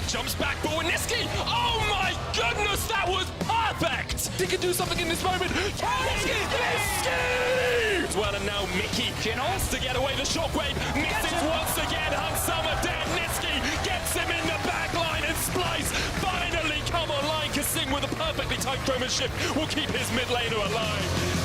jumps back, but Niski, oh my goodness, that was perfect! He can do something in this moment. Niski! As well, and now Mickey has to get away the shockwave. Misses once again. Hansama dead. Niski gets him in the back line, and Splice finally come online. Kasing with a perfectly timed chroma shift will keep his mid laner alive.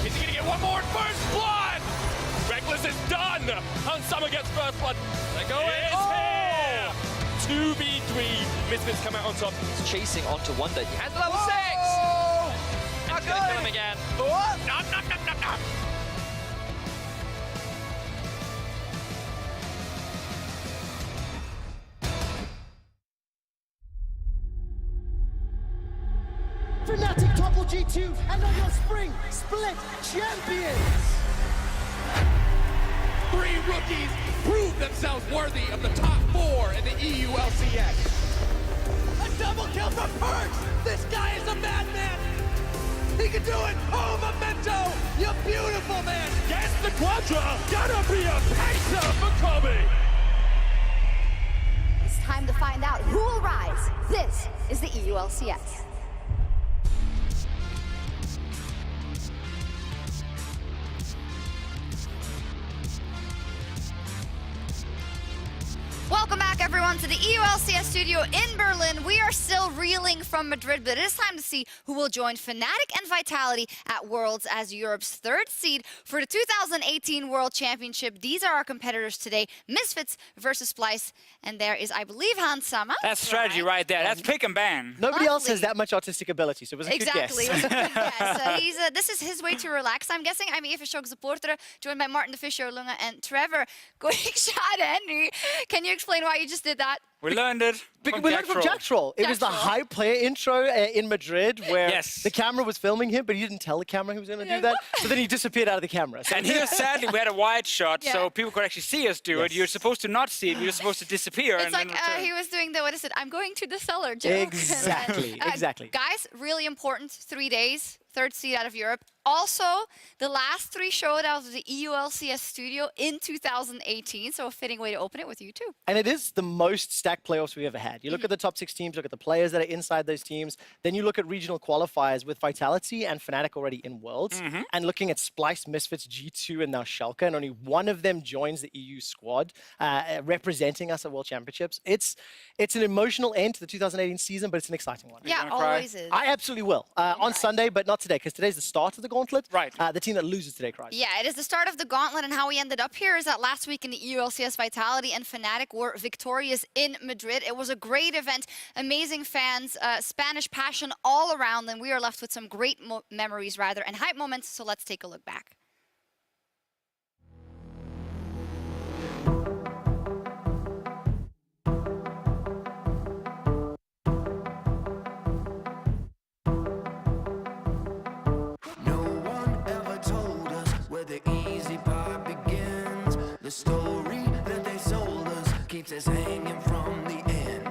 Is he gonna get one more? First blood! Reckless is done! Hansama gets first blood. They're going. It's here! 2v3. Misfits come out on top. He's chasing onto Wonder. He has level 6! That's gonna kill him again. No. Fnatic topple G2 and are your spring split champions! 3 rookies prove themselves worthy of the top 4 in the EU LCS. A double kill from Perks! This guy is a madman! He can do it! Oh, Memento! You beautiful man! Yes, the Quadra! Gonna be a pacer for Kobe! It's time to find out who will rise. This is the EU LCS. Welcome back, everyone, to the EU LCS studio in Berlin. We are still reeling from Madrid, but it is time to see who will join Fnatic and Vitality at Worlds as Europe's 3rd seed for the 2018 World Championship. These are our competitors today, Misfits versus Splice, and there is, I believe, Hansama. That's strategy right there. That's pick and ban. Nobody else has that much artistic ability, so it was a Exactly. good guess. It was a good guess. This is his way to relax, I'm guessing. I'm Eva Schock supporter, joined by Martin de Fischer, Lunga, and Trevor. Quick shot, Henry. Can you explain why you just did that? We learned it We learned from Jack Troll. It was the hype player intro in Madrid where the camera was filming him, but he didn't tell the camera he was going to do that. So then he disappeared out of the camera. So and here, sadly, we had a wide shot, so people could actually see us do it. You're supposed to not see it. You're supposed to disappear. It's like he was doing the, what is it? I'm going to the cellar joke. Exactly, exactly. Guys, really important, 3 days. 3rd seed out of Europe. Also, the last 3 showdowns of the EU LCS studio in 2018, so a fitting way to open it with you too. And it is the most stacked playoffs we've ever had. You look at the top 6 teams, look at the players that are inside those teams, then you look at regional qualifiers with Vitality and Fnatic already in Worlds, and looking at Splice, Misfits, G2, and now Schalke, and only one of them joins the EU squad, representing us at World Championships. It's an emotional end to the 2018 season, but it's an exciting one. Yeah, always is. I absolutely will. On Sunday, but not today, because today's the start of the gauntlet. Right. The team that loses today cries. Yeah, it is the start of the gauntlet, and how we ended up here is that last week in the EU LCS, Vitality and Fnatic were victorious in Madrid. It was a great event, amazing fans, Spanish passion all around, and we are left with some great memories, rather, and hype moments, so let's take a look back. The story that they sold us keeps us hanging from the end.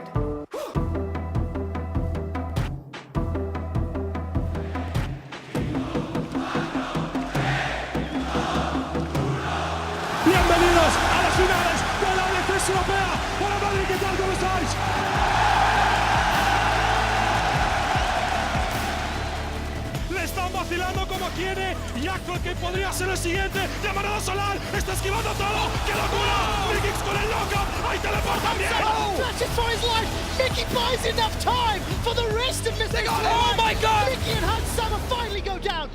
Bienvenidos a las finales de la LCS Europea. Hola Madrid, ¿qué tal? ¿Cómo estáis? Le están vacilando como quiere. Jackal, que podría ser el siguiente. Llamarada solar. Está esquivando todo. ¡Qué locura! Vikings con el knockup. ¡Ahí teleporta también! Flashes for his life. Mickey buys enough time for the rest of Mr. Oh my God! Mickey and Hansama finally go down.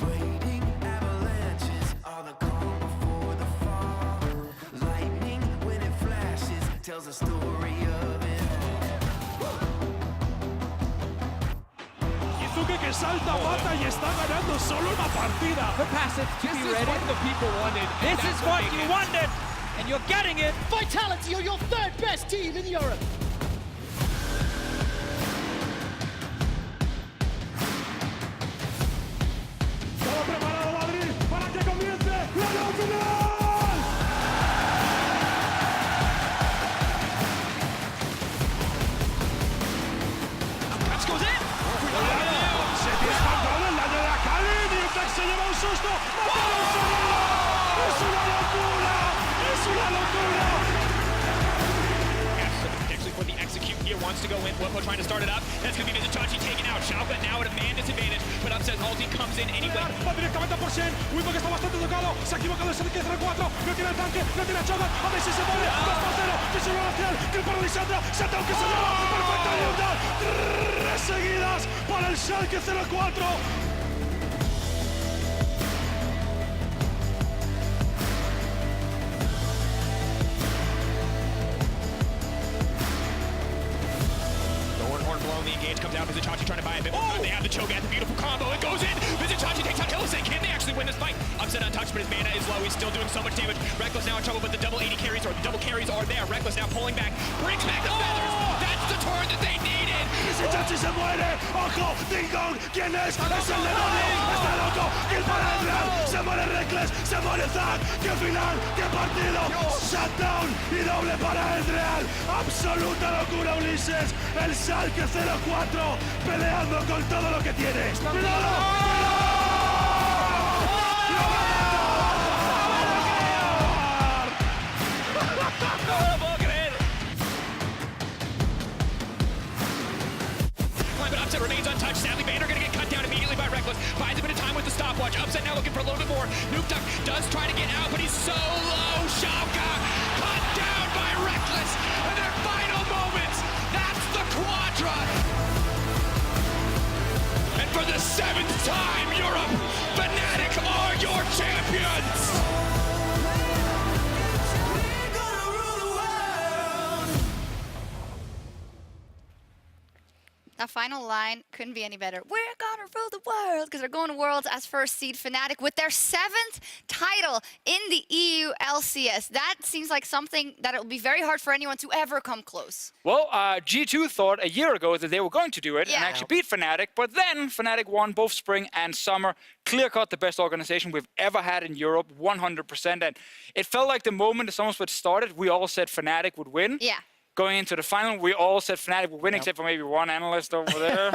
Waiting avalanches are the calm before the fall. Lightning when it flashes tells a story of it. Izuke que salta, mata y está ganando solo una partida. This is what the people wanted. This is what you wanted, and you're getting it. Vitality are your 3rd best team in Europe. Todo preparado Madrid para que comience la gran final. Catch goes in. Se tira control, el daño de susto! ¡Es una locura! ¡Es una locura! Actually for the execute here, wants to go in. Flippo trying to start it up. That's going to be Mizuchachi taken out. Schalke now at a man disadvantage, but Upset's ulti comes in anyway. Va directamente por Shen. Wimbo que está bastante tocado. Se ha equivocado el Sergio 04. No tiene el tanque, no tiene a Chogat. A ver si se pone. 2-0. Fisura lateral. Kill para Lisandra. Shutdown que se lleva. Perfecta libertad. 3 seguidas para el Schalke 04. Blowing the engage comes out. Mizuchachi trying to buy a bit more. They have the Chogat, the beautiful combo. It goes in. Mizuchachi takes out Illisan. Can they actually win this fight? Upset untouched, but his mana is low. He's still doing so much damage. Reckless now in trouble, but the double 80 carries or the double carries are there. Reckless now pulling back, brings back the feathers. That's the turn that they needed. Mizuchachi se muere. Ojo, Ding Dong. ¿Quién es? Es el demonio. Está loco. Kill para Adrian. Se muere Reckless. Se muere Zack. ¡Qué final! ¡Qué partido! Shutdown y doble para Adrian. Absoluta locura, Ulises. El Schalke 04 peleando con todo lo que tiene. But Upset remains untouched. Sadly, Vander going to get cut down immediately by Reckless. Buys a bit of time with the stopwatch. Upset now looking for a little bit more. Nuke Duck does try to get out, but he's so low. Schalke cut down by Reckless in their final moments. That's the Quadra. And for the 7th time, Europe, Fnatic are your champions. That final line couldn't be any better. We're gonna rule the world because they're going to Worlds as first seed Fnatic with their 7th title in the EU LCS. That seems like something that it will be very hard for anyone to ever come close. Well, G2 thought a year ago that they were going to do it and Yeah. actually beat Fnatic, but then Fnatic won both spring and summer. Clear-cut the best organization we've ever had in Europe, 100%. And it felt like the moment the Summer Split started, we all said Fnatic would win. Yeah. Going into the final, we all said Fnatic would win, except for maybe one analyst over there.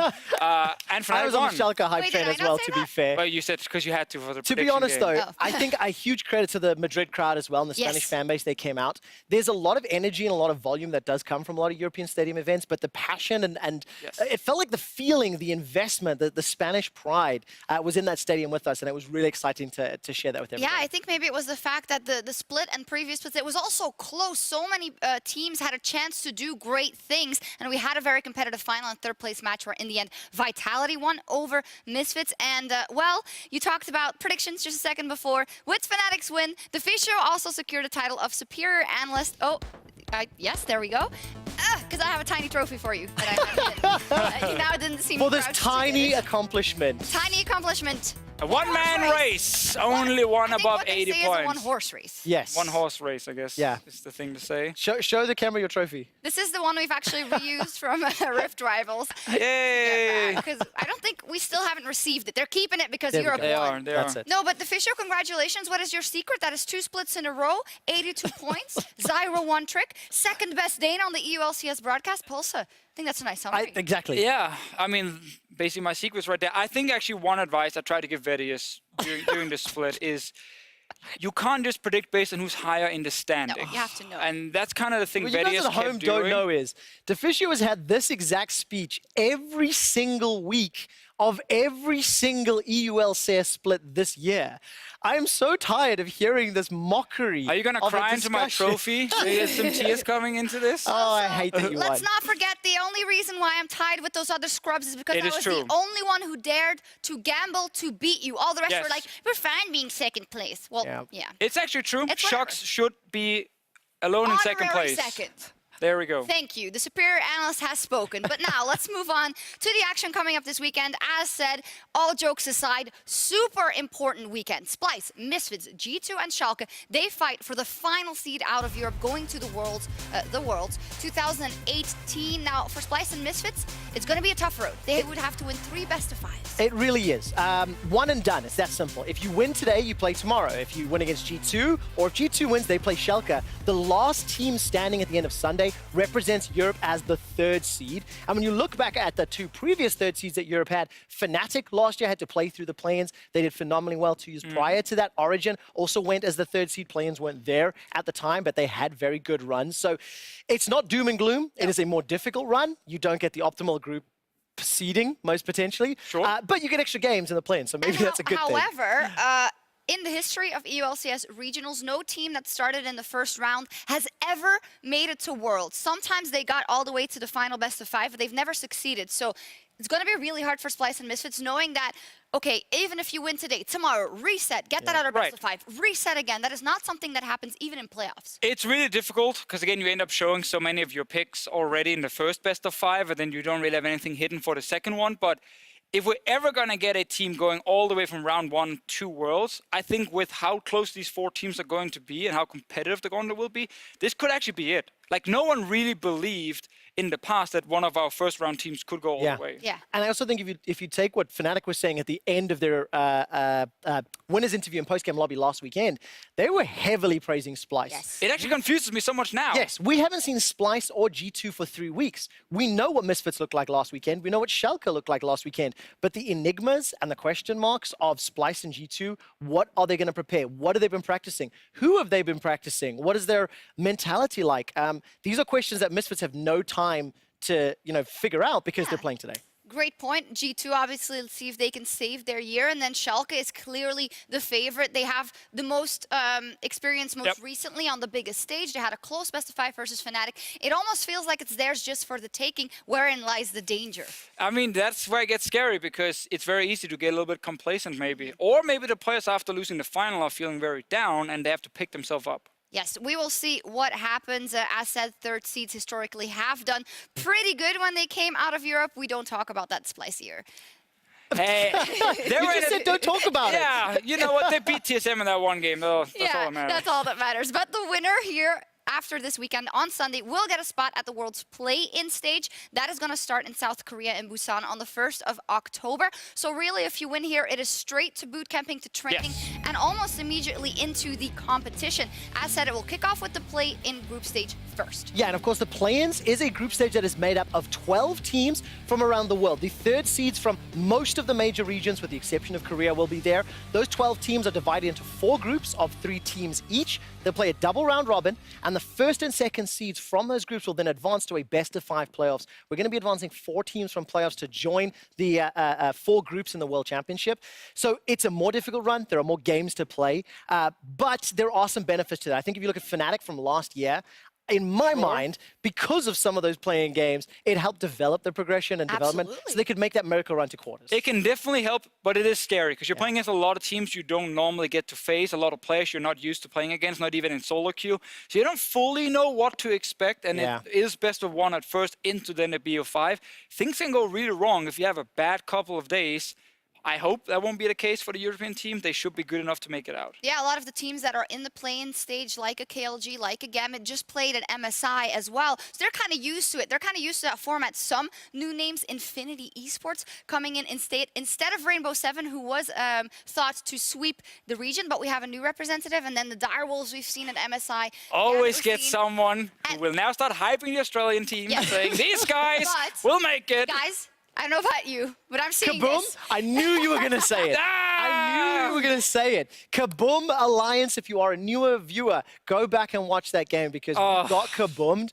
And Fnatic I was on won. the Schalke hype Wait, train did I as not well, say to be that? fair. Well, you said because you had to for the To be prediction honest, game. though, Oh. I think a huge credit to the Madrid crowd as well and the Spanish Yes. fan base they came out. There's a lot of energy and a lot of volume that does come from a lot of European stadium events, but the passion and Yes. it felt like the feeling, the investment, the Spanish pride was in that stadium with us, and it was really exciting to share that with everybody. Yeah, I think maybe it was the fact that the split and previous splits, it was also close. So many teams had a chance to do great things, and we had a very competitive final and third place match where in the end Vitality won over Misfits. And well, you talked about predictions just a second before. With Fnatic's win, the Fisher also secured the title of Superior Analyst. Oh, yes, there we go. Because I have a tiny trophy for you that I have. Now it didn't seem For this proud to tiny do it. accomplishment. Tiny accomplishment. A one-man Horse race, only one I think above what they 80 say is a points. one-horse race. Yes. One horse race, I guess. Yeah. Is the thing to say. Show the camera your trophy. This is the one we've actually reused from Rift Rivals. Yay! Because I don't think we still haven't received it. They're keeping it because There we Europe go. They won. are. They That's are. it. No, but the Fisher, congratulations. What is your secret? That is 2 splits in a row, 82 points, Zyro 1 trick, second best Dane on the EU LCS broadcast. Pulsa. I think that's a nice summary. Exactly. Yeah, I mean, basically my secret's right there. I think actually one advice I try to give Vedius during this split is you can't just predict based on who's higher in the standings. you have to know. And that's kind of the thing What you guys Vedius at home kept don't doing. know is Deficio has had this exact speech every single week of every single EULCS split this year. I am so tired of hearing this mockery. Are you going to of a cry into my discussion. trophy? There's some tears coming into this? Oh, I hate that you Let's won. not forget the only reason why I'm tied with those other scrubs is because It I is was true. the only one who dared to gamble to beat you. All the rest were Yes. like, we're fine being second place. Well, Yeah. yeah. It's actually true. It's Shucks should be alone in second Honorary place. second. There we go. Thank you. The superior analyst has spoken. But now let's move on to the action coming up this weekend. As said, all jokes aside, super important weekend. Splice, Misfits, G2, and Schalke, they fight for the final seed out of Europe, going to the Worlds 2018. Now, for Splice and Misfits, it's going to be a tough road. They would have to win 3 best-of-5s. It really is. One and done. It's that simple. If you win today, you play tomorrow. If you win against G2, or if G2 wins, they play Schalke. The last team standing at the end of Sunday today represents Europe as the third seed. And when you look back at the two previous third seeds that Europe had, Fnatic last year had to play through the play-ins. They did phenomenally well 2 years prior to that. Origin also went as the third seed. Play-ins weren't there at the time, but they had very good runs. So it's not doom and gloom. It is a more difficult run. You don't get the optimal group seeding, most potentially. Sure. But you get extra games in the play-in, so maybe that's a good thing. However, in the history of EULCS regionals, no team that started in the first round has ever made it to Worlds. Sometimes they got all the way to the final best of 5, but they've never succeeded. So it's going to be really hard for Splyce and Misfits knowing that, okay, even if you win today, tomorrow, reset, get that other best of 5, reset again. That is not something that happens even in playoffs. It's really difficult because, again, you end up showing so many of your picks already in the first best of 5, and then you don't really have anything hidden for the second one. But if we're ever going to get a team going all the way from round 1 to Worlds, I think with how close these 4 teams are going to be and how competitive the gauntlet will be, this could actually be it. Like, no one really believed in the past that one of our first round teams could go all the way. Yeah. And I also think if you take what Fnatic was saying at the end of their winners interview and post-game lobby last weekend, they were heavily praising Splyce. Yes. It actually confuses me so much now. Yes, we haven't seen Splyce or G2 for 3 weeks. We know what Misfits looked like last weekend. We know what Schalke looked like last weekend. But the enigmas and the question marks of Splyce and G2, what are they going to prepare? What have they been practicing? Who have they been practicing? What is their mentality like? These are questions that Misfits have no time to, figure out because they're playing today. Great point. G2, obviously, let's see if they can save their year. And then Schalke is clearly the favorite. They have the most experience most recently on the biggest stage. They had a close best of 5 versus Fnatic. It almost feels like it's theirs just for the taking. Wherein lies the danger? I mean, that's where it gets scary because it's very easy to get a little bit complacent maybe. Or maybe the players after losing the final are feeling very down and they have to pick themselves up. Yes, we will see what happens. As said, third seeds historically have done pretty good when they came out of Europe. We don't talk about that Splyce year. Hey, You just said don't talk about it. Yeah, you know what? They beat TSM in that one game. Though. That's all that matters. That's all that matters. But the winner here after this weekend on Sunday will get a spot at the World's play-in stage. That is going to start in South Korea in Busan on the 1st of October. So really, if you win here, it is straight to boot camping, to training, and almost immediately into the competition. As said, it will kick off with the play-in group stage first. Yeah, and of course, the play-ins is a group stage that is made up of 12 teams from around the world. The third seeds from most of the major regions, with the exception of Korea, will be there. Those 12 teams are divided into 4 groups of 3 teams each. They'll play a double round robin, and the first and second seeds from those groups will then advance to a best of 5 playoffs. We're going to be advancing 4 teams from playoffs to join the 4 groups in the World Championship. So it's a more difficult run. There are more games to play, but there are some benefits to that. I think if you look at Fnatic from last year, in my mind, because of some of those playing games, it helped develop their progression and development so they could make that miracle run to quarters. It can definitely help, but it is scary because you're playing against a lot of teams you don't normally get to face, a lot of players you're not used to playing against, not even in solo queue. So you don't fully know what to expect, and it is best of 1 at first into then a BO5. Things can go really wrong if you have a bad couple of days. I hope that won't be the case for the European team. They should be good enough to make it out. Yeah, a lot of the teams that are in the play-in stage, like a KLG, like a Gambit, just played at MSI as well. So they're kind of used to it. They're kind of used to that format. Some new names, Infinity Esports, coming in instead of Rainbow 7, who was thought to sweep the region, but we have a new representative. And then the Direwolves we've seen at MSI. Always get someone who will now start hyping the Australian team, saying, these guys will make it. Guys, I don't know about you, but I'm seeing Kaboom! this. I knew you were going to say it. I knew you were going to say it. Kaboom Alliance, if you are a newer viewer, go back and watch that game because we got kaboomed.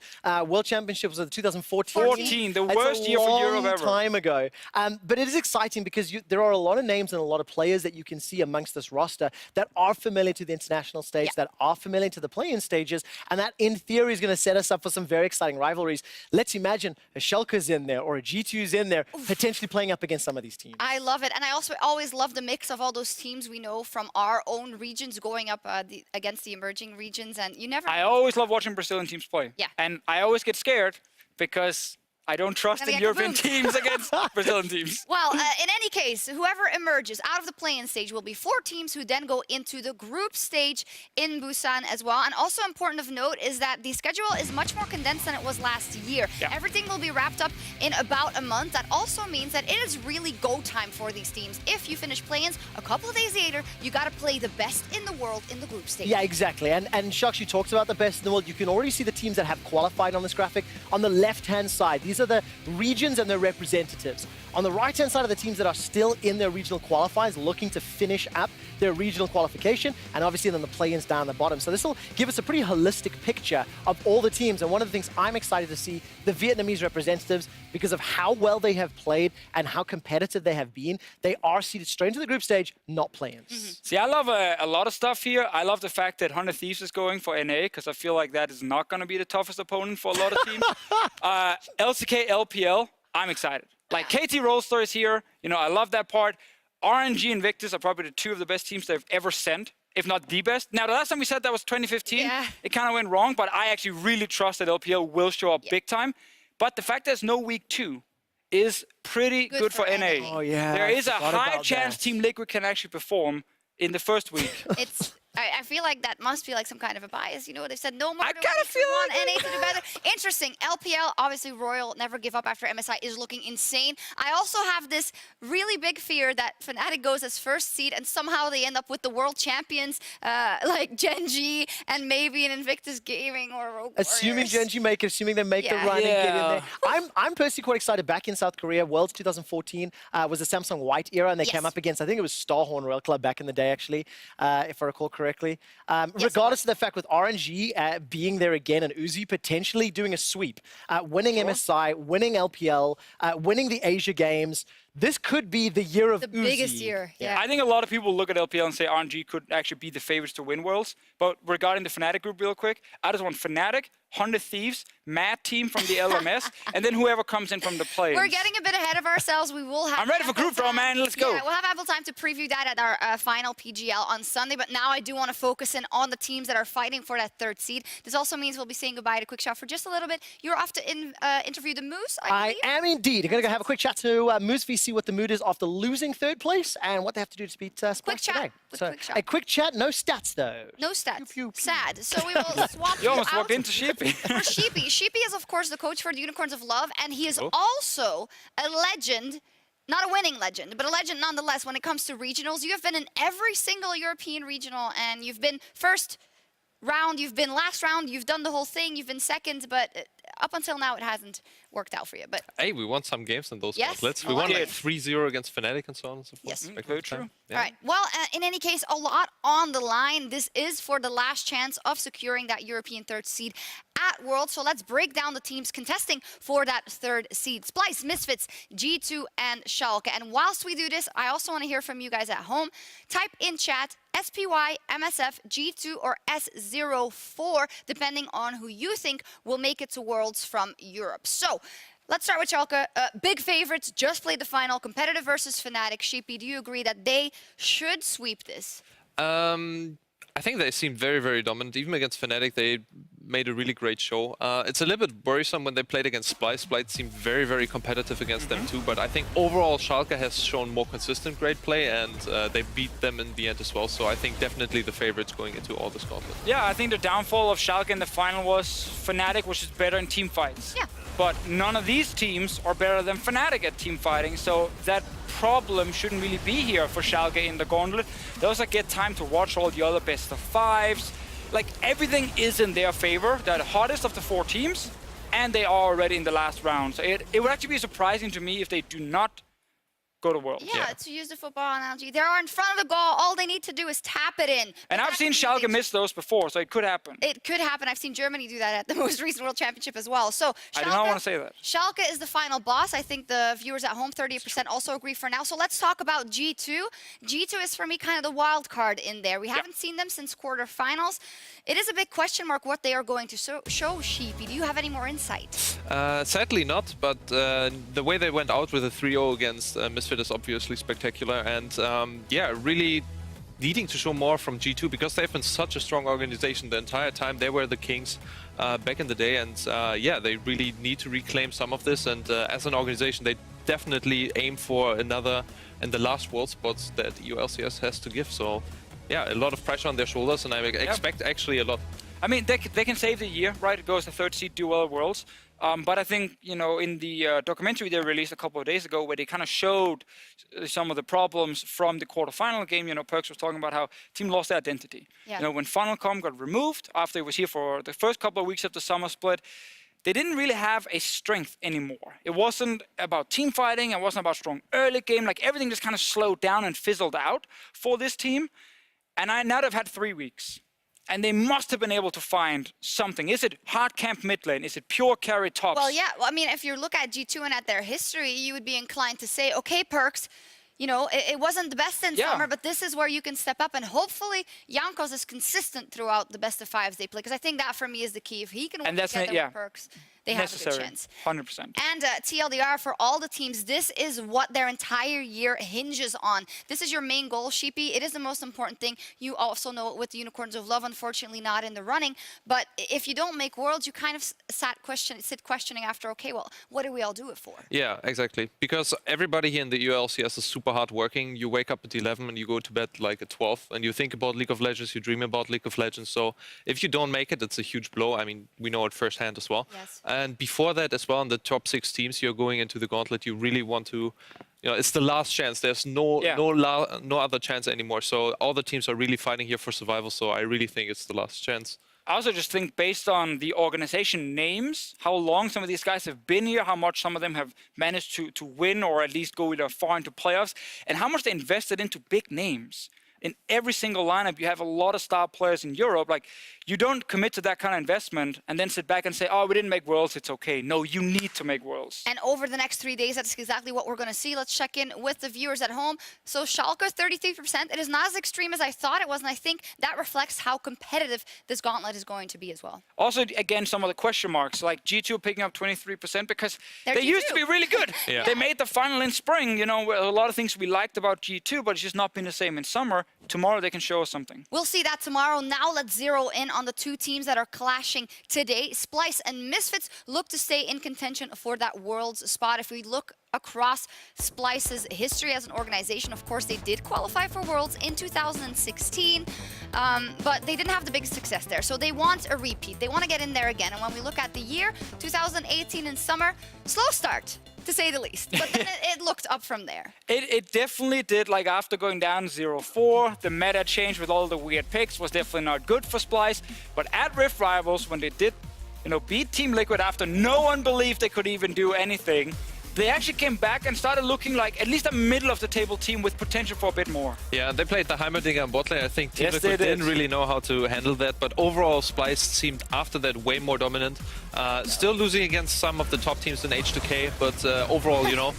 World Championships was 2014. The worst year for Europe ever. That's a long time ago. But it is exciting because there are a lot of names and a lot of players that you can see amongst this roster that are familiar to the international stage, that are familiar to the play-in stages, and that in theory is going to set us up for some very exciting rivalries. Let's imagine a Schalke's in there or a G2's in there, potentially playing up against some of these teams. I love it. And I also always love the mix of all those teams we know from our own regions going up against the emerging regions. And you never... I always love watching Brazilian teams play. Yeah. And I always get scared because I don't trust Gonna in get European kaboomed. teams against Brazilian teams. Well, in any case, whoever emerges out of the play-in stage will be 4 teams who then go into the group stage in Busan as well. And also important of note is that the schedule is much more condensed than it was last year. Yeah. Everything will be wrapped up in about a month. That also means that it is really go time for these teams. If you finish play-ins a couple of days later, you got to play the best in the world in the group stage. Yeah, exactly. And Shucks, you talked about the best in the world. You can already see the teams that have qualified on this graphic. On the left-hand side, these are the regions and their representatives. On the right-hand side are the teams that are still in their regional qualifiers, looking to finish up their regional qualification, and obviously then the play-ins down the bottom. So this will give us a pretty holistic picture of all the teams. And one of the things I'm excited to see, the Vietnamese representatives, because of how well they have played and how competitive they have been, they are seeded straight into the group stage, not play-ins. See, I love a lot of stuff here. I love the fact that 100 Thieves is going for NA, because I feel like that is not going to be the toughest opponent for a lot of teams. LCK, LPL, I'm excited. Like, KT Rolster is here. You know, I love that part. RNG and Victus are probably the 2 of the best teams they've ever sent, if not the best. Now, the last time we said that was 2015. Yeah. It kind of went wrong, but I actually really trust that LPL will show up big time. But the fact there's no week 2 is pretty good for NA. Oh, yeah, There I is a forgot high about chance that. Team Liquid can actually perform in the first week. I feel like that must be like some kind of a bias. You know, they said no more. I than kinda week feel one, like NA to do better. Interesting. LPL, obviously Royal never give up after MSI is looking insane. I also have this really big fear that Fnatic goes as first seed and somehow they end up with the world champions like Genji and maybe an Invictus Gaming or Rogue Assuming Warriors. Genji make it, assuming they make the Yeah. run and get in Yeah. there. I'm personally quite excited. Back in South Korea, Worlds 2014 was the Samsung White era, and they came Yes. up against, I think it was Starhorn Royal Club back in the day, actually, if I recall correctly. it Regardless of the fact with RNG being there again and Uzi potentially doing a sweep, winning MSI, winning LPL, winning the Asia Games, this could be the year of The Uzi. biggest year. Yeah. I think a lot of people look at LPL and say RNG could actually be the favorites to win Worlds. But regarding the Fnatic group real quick, I just want Fnatic, 100 Thieves, Mad Team from the LMS, and then whoever comes in from the play-ins. We're getting a bit ahead of ourselves. We will have. I'm ready for ample group draw, time- man. Let's go. Yeah, we'll have ample time to preview that at our final PGL on Sunday. But now I do want to focus in on the teams that are fighting for that 3rd seed. This also means we'll be saying goodbye to Quickshot for just a little bit. You're off to interview the Moose, I I believe. am indeed. I'm going to go have a quick chat to Moose V, see what the mood is after losing 3rd place and what they have to do to beat Splash Quick chat today. with So, Quickshot. a quick chat, no stats though. No stats. Pew, pew, pew. Sad. So we will swap You almost out walked into Sheepy. for Sheepy. Sheepy is, of course, the coach for the Unicorns of Love, and he is Oh. also a legend. Not a winning legend, but a legend nonetheless when it comes to regionals. You have been in every single European regional, and you've been first round, you've been last round, you've done the whole thing, you've been second, but up until now it hasn't worked out for you. But Hey, we won some games in those Yes, outlets. I We won like like it. 3-0 against Fnatic and so on and so forth. Yes. Back Very in time. true. Yeah. all right. Well, in any case, a lot on the line. This is for the last chance of securing that European 3rd seed at Worlds. So let's break down the teams contesting for that 3rd seed. Splice, Misfits, G2, and Schalke. And whilst we do this, I also want to hear from you guys at home. Type in chat SPY, MSF, G2, or S04, depending on who you think will make it to Worlds from Europe. So let's start with Schalke. Big favorites, just played the final, competitive versus Fnatic. Sheepy, do you agree that they should sweep this? I think they seemed very, very dominant. Even against Fnatic, they made a really great show. It's a little bit worrisome when they played against Splice. Splice seemed very, very competitive against them too. But I think overall, Schalke has shown more consistent great play, and they beat them in the end as well. So I think definitely the favorites going into all this gauntlet. Yeah, I think the downfall of Schalke in the final was Fnatic, which is better in team fights. Yeah. But none of these teams are better than Fnatic at team fighting, so that problem shouldn't really be here for Schalke in the gauntlet. They also get time to watch all the other best of 5s. Like, everything is in their favor. They're the hottest of the 4 teams, and they are already in the last round. So it would actually be surprising to me if they do not go to Worlds. Yeah, to use the football analogy, they are in front of the goal. All they need to do is tap it in. And I've seen That's Schalke miss those before, so it could happen. It could happen. I've seen Germany do that at the most recent World Championship as well. So I do not want to say that. Schalke is the final boss. I think the viewers at home, 38% also agree for now. So let's talk about G2. G2 is for me kind of the wild card in there. We haven't seen them since quarterfinals. It is a big question mark what they are going to show, Sheepy. Do you have any more insight? Sadly not, but the way they went out with a 3-0 against Misfit is obviously spectacular. And yeah, really needing to show more from G2 because they've been such a strong organization the entire time. They were the kings back in the day, and yeah, they really need to reclaim some of this. And as an organization, they definitely aim for another and the last world spots that EU LCS has to give. So yeah, a lot of pressure on their shoulders, and I expect actually a lot. I mean, they can save the year, right? It goes to third seed, do well at Worlds. But I think, you know, in the documentary they released a couple of days ago where they kind of showed some of the problems from the quarterfinal game, you know, Perks was talking about how team lost their identity. Yeah. You know, when Funnelcom got removed after it was here for the first couple of weeks of the summer split, they didn't really have a strength anymore. It wasn't about team fighting, it wasn't about strong early game, like everything just kind of slowed down and fizzled out for this team. And now they've had 3 weeks. And they must have been able to find something. Is it hard camp mid lane? Is it pure carry tops? Well, yeah. Well, I mean, if you look at G2 and at their history, you would be inclined to say, okay, Perks, you know, it wasn't the best in summer, but this is where you can step up. And hopefully, Jankos is consistent throughout the best of fives they play. Because I think that, for me, is the key. If he can work together with Perks, they have a good chance. 100%. And TLDR, for all the teams, this is what their entire year hinges on. This is your main goal, Sheepy. It is the most important thing. You also know it with the Unicorns of Love, unfortunately not in the running. But if you don't make Worlds, you kind of sit questioning after, okay, well, what do we all do it for? Yeah, exactly. Because everybody here in the ULCS is super hard working. You wake up at 11 and you go to bed like at 12. And you think about League of Legends, you dream about League of Legends. So if you don't make it, it's a huge blow. I mean, we know it firsthand as well. Yes. And before that as well, in the top 6 teams, you're going into the gauntlet. You really want to, you know, it's the last chance. There's no other chance anymore. So all the teams are really fighting here for survival. So I really think it's the last chance. I also just think based on the organization names, how long some of these guys have been here, how much some of them have managed to win or at least go either far into playoffs, and how much they invested into big names. In every single lineup, you have a lot of star players in Europe. Like, you don't commit to that kind of investment and then sit back and say, oh, we didn't make Worlds, it's okay. No, you need to make Worlds. And over the next 3 days, that's exactly what we're going to see. Let's check in with the viewers at home. So Schalke, 33%. It is not as extreme as I thought it was, and I think that reflects how competitive this gauntlet is going to be as well. Also, again, some of the question marks, like G2 picking up 23% because they used to be really good. They made the final in spring, you know, a lot of things we liked about G2, but it's just not been the same in summer. Tomorrow they can show us something. We'll see that tomorrow. Now let's zero in on the two teams that are clashing today. Splice and Misfits look to stay in contention for that Worlds spot. If we look across Splice's history as an organization, of course, they did qualify for Worlds in 2016, but they didn't have the biggest success there. So they want a repeat. They want to get in there again. And when we look at the year, 2018 in summer, slow start, to say the least. But then it looked up from there. It definitely did. Like, after going down 0-4, the meta change with all the weird picks was definitely not good for Splice. But at Rift Rivals, when they did, you know, beat Team Liquid after no one believed they could even do anything, they actually came back and started looking like at least a middle-of-the-table team with potential for a bit more. Yeah, they played the Heimerdinger bot lane. I think Team Yes, Liquid they did. didn't really know how to handle that, but overall Splice seemed after that way more dominant. Still losing against some of the top teams in H2K, but overall, you know,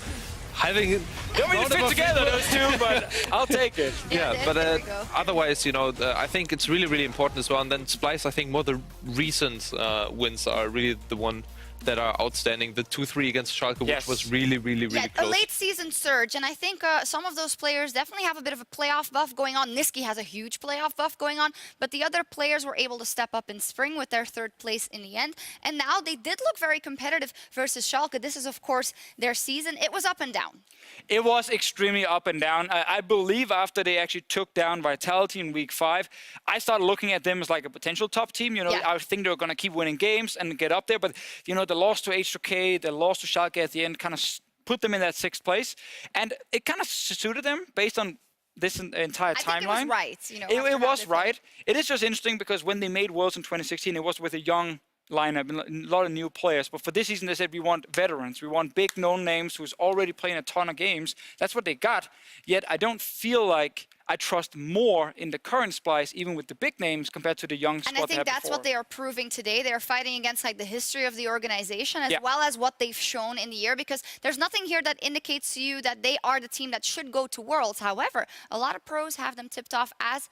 having... Don't mean to fit together, those two, but I'll take it. Yeah, but there we go. otherwise, you know, I think it's really, really important as well. And then Splice, I think more the recent wins are really the one that are outstanding. The 2-3 against Schalke, which was really, really, really A close. late season surge, and I think some of those players definitely have a bit of a playoff buff going on. Niski has a huge playoff buff going on, but the other players were able to step up in spring with their third place in the end, and now they did look very competitive versus Schalke. This is, of course, their season. It was up and down. It was extremely up and down. I believe after they actually took down Vitality in week 5, I started looking at them as like a potential top team. You know, I think they were going to keep winning games and get up there. But, you know, the loss to H2K, the loss to Schalke at the end kind of put them in that 6th place. And it kind of suited them based on this entire timeline. I think it was right. You know, it was right. It is just interesting because when they made Worlds in 2016, it was with a young lineup, a lot of new players. But for this season, they said we want veterans. We want big known names who's already playing a ton of games. That's what they got. Yet I don't feel like I trust more in the current Splice, even with the big names, compared to the young squad. And I think that's what they are proving today. They are fighting against like the history of the organization as well as what they've shown in the year, because there's nothing here that indicates to you that they are the team that should go to Worlds. However, a lot of pros have them tipped off as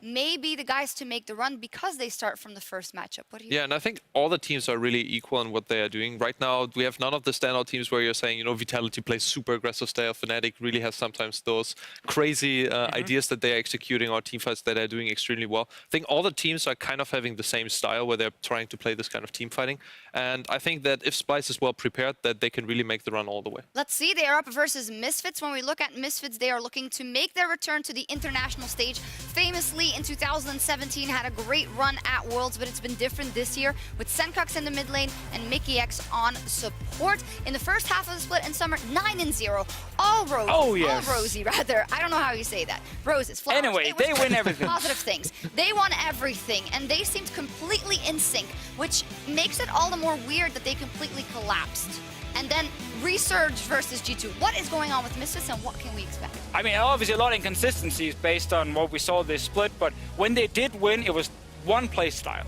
may be the guys to make the run because they start from the first matchup. What do you Yeah, and I think all the teams are really equal in what they are doing. Right now, we have none of the standout teams where you're saying, you know, Vitality plays super aggressive style. Fnatic really has sometimes those crazy ideas that they're executing, or teamfights that are doing extremely well. I think all the teams are kind of having the same style where they're trying to play this kind of team fighting. And I think that if Splice is well prepared, that they can really make the run all the way. Let's see, they are up versus Misfits. When we look at Misfits, they are looking to make their return to the international stage. Famously, in 2017, had a great run at Worlds, but it's been different this year with Senkux in the mid lane and Mickey X on support. In the first half of the split in summer, 9-0. All roses. Oh, yes. All rosy, rather. I don't know how you say that. Roses, flowers. Anyway, It was they win everything. Positive things. They won everything, and they seemed completely in sync, which makes it all the more weird that they completely collapsed. And then resurged versus G2. What is going on with Misfits and what can we expect? I mean, obviously a lot of inconsistencies based on what we saw this split, but when they did win, it was one play style.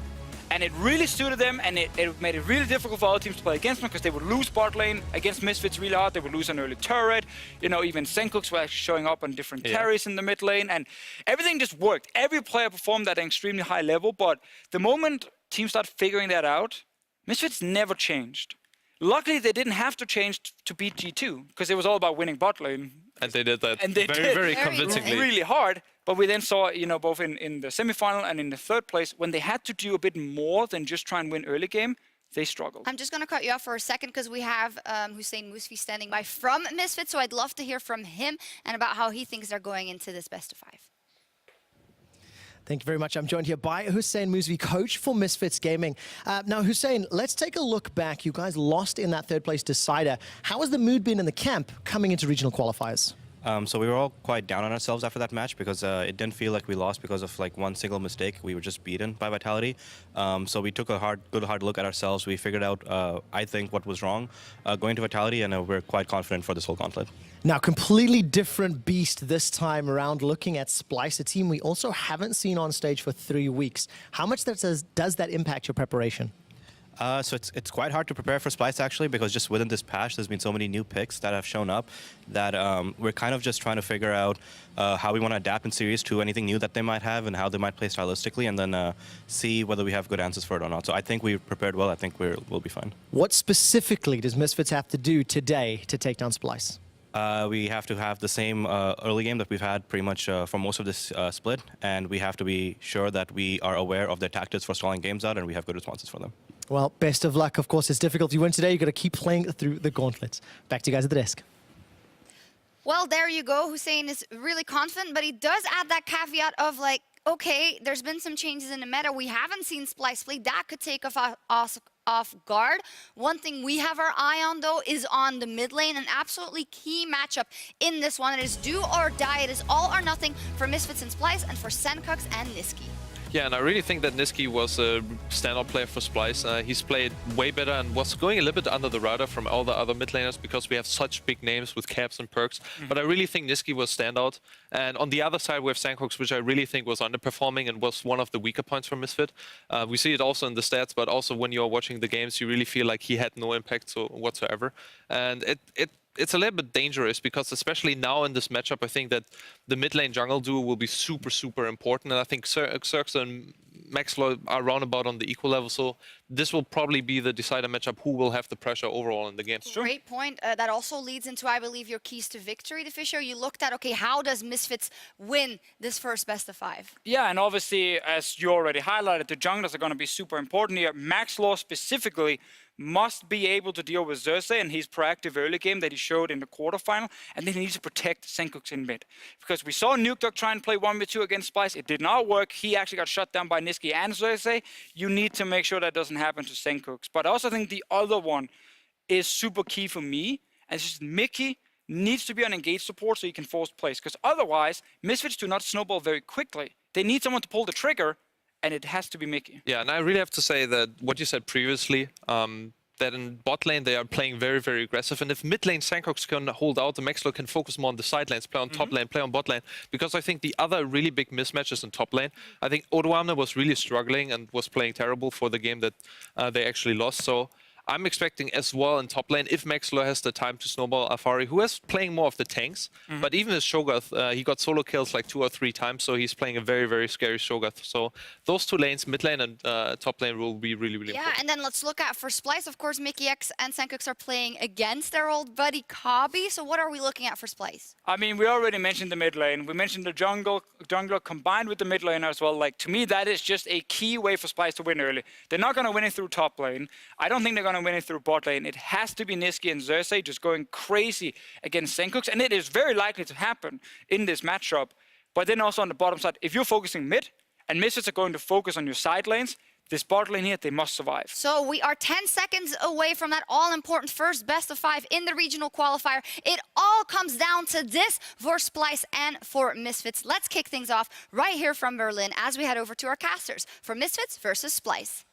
And it really suited them, and it made it really difficult for other teams to play against them because they would lose bot lane against Misfits really hard. They would lose an early turret. You know, even Senkux were actually showing up on different carries in the mid lane, and everything just worked. Every player performed at an extremely high level, but the moment teams start figuring that out, Misfits never changed. Luckily, they didn't have to change to beat G2 because it was all about winning bot lane. And they did that And they very, did very very convincingly. really hard. But we then saw, you know, both in the semifinal and in the third place, when they had to do a bit more than just try and win early game, they struggled. I'm just going to cut you off for a second because we have Hussein Musfi standing by from Misfits, so I'd love to hear from him and about how he thinks they're going into this best of 5. Thank you very much. I'm joined here by Hussein Musvi, coach for Misfits Gaming. Now, Hussein, let's take a look back. You guys lost in that third place decider. How has the mood been in the camp coming into regional qualifiers? So we were all quite down on ourselves after that match because it didn't feel like we lost because of like one single mistake. We were just beaten by Vitality. So we took a good hard look at ourselves. We figured out, I think, what was wrong going to Vitality, and we're quite confident for this whole gauntlet. Now, completely different beast this time around, looking at Splice, a team we also haven't seen on stage for 3 weeks. How much does that impact your preparation? So it's quite hard to prepare for Splice actually, because just within this patch there's been so many new picks that have shown up that we're kind of just trying to figure out how we want to adapt in series to anything new that they might have and how they might play stylistically, and then see whether we have good answers for it or not. So I think we've prepared well. I think we'll be fine. What specifically does Misfits have to do today to take down Splice? We have to have the same early game that we've had pretty much for most of this split, and we have to be sure that we are aware of their tactics for stalling games out and we have good responses for them. Well, best of luck. Of course, it's difficult. You win today. You've got to keep playing through the gauntlet. Back to you guys at the desk. Well, there you go. Hussein is really confident, but he does add that caveat of like, okay, there's been some changes in the meta. We haven't seen Splice play. That could take us off guard. One thing we have our eye on, though, is on the mid lane, an absolutely key matchup in this one. It is do or die. It is all or nothing for Misfits and Splice and for Senkux and Niski. Yeah, and I really think that Niski was a standout player for Splice. He's played way better and was going a little bit under the radar from all the other mid laners because we have such big names with caps and perks. But I really think Niski was standout. And on the other side, we have Senkux, which I really think was underperforming and was one of the weaker points for Misfit. We see it also in the stats, but also when you're watching the games, you really feel like he had no impact whatsoever. And it's a little bit dangerous because especially now in this matchup, I think that the mid lane jungle duo will be super, super important. And I think Xerxes and Maxlow are roundabout on the equal level. So this will probably be the decider matchup who will have the pressure overall in the game. Great point. That also leads into, I believe, your keys to victory, Fisher. You looked at, okay, how does Misfits win this first best of 5? Yeah, and obviously, as you already highlighted, the junglers are going to be super important here. Maxlaw specifically must be able to deal with Xerxes and his proactive early game that he showed in the quarterfinal, and then he needs to protect Senkux in mid. Because we saw Nukedog try and play 1v2 against Splice. It did not work. He actually got shut down by Niski and Xerxes. You need to make sure that doesn't happen to Senkux. But I also think the other one is super key for me, and it's just Mickey needs to be on engaged support so he can force plays. Because otherwise, Misfits do not snowball very quickly. They need someone to pull the trigger, and it has to be Mickey. Yeah, and I really have to say that what you said previously, that in bot lane they are playing very, very aggressive. And if mid lane Senkux can hold out, the Maxlow can focus more on the side lanes, play on top lane, play on bot lane. Because I think the other really big mismatch is in top lane. I think Odoamne was really struggling and was playing terrible for the game that they actually lost. So I'm expecting as well in top lane, if Maxwell has the time to snowball Afari, who is playing more of the tanks, but even as Shogoth, he got solo kills like 2 or 3 times, so he's playing a very, very scary Shogoth. So those 2 lanes, mid lane and top lane, will be really, really important. Yeah, and then let's look at for Splice, of course, Mickey X and Senkux are playing against their old buddy Kabi. So what are we looking at for Splice? I mean, we already mentioned the mid lane. We mentioned the jungler combined with the mid lane as well. Like, to me, that is just a key way for Splice to win early. They're not going to win it through top lane. I don't think they're going to win it through bot lane. It has to be Niski and Xerxes just going crazy against Senkux, and it is very likely to happen in this matchup. But then also on the bottom side, if you're focusing mid, and Misfits are going to focus on your side lanes, this bot lane here, they must survive. So we are 10 seconds away from that all-important first best of 5 in the regional qualifier. It all comes down to this for Splice and for Misfits. Let's kick things off right here from Berlin as we head over to our casters for Misfits versus Splice.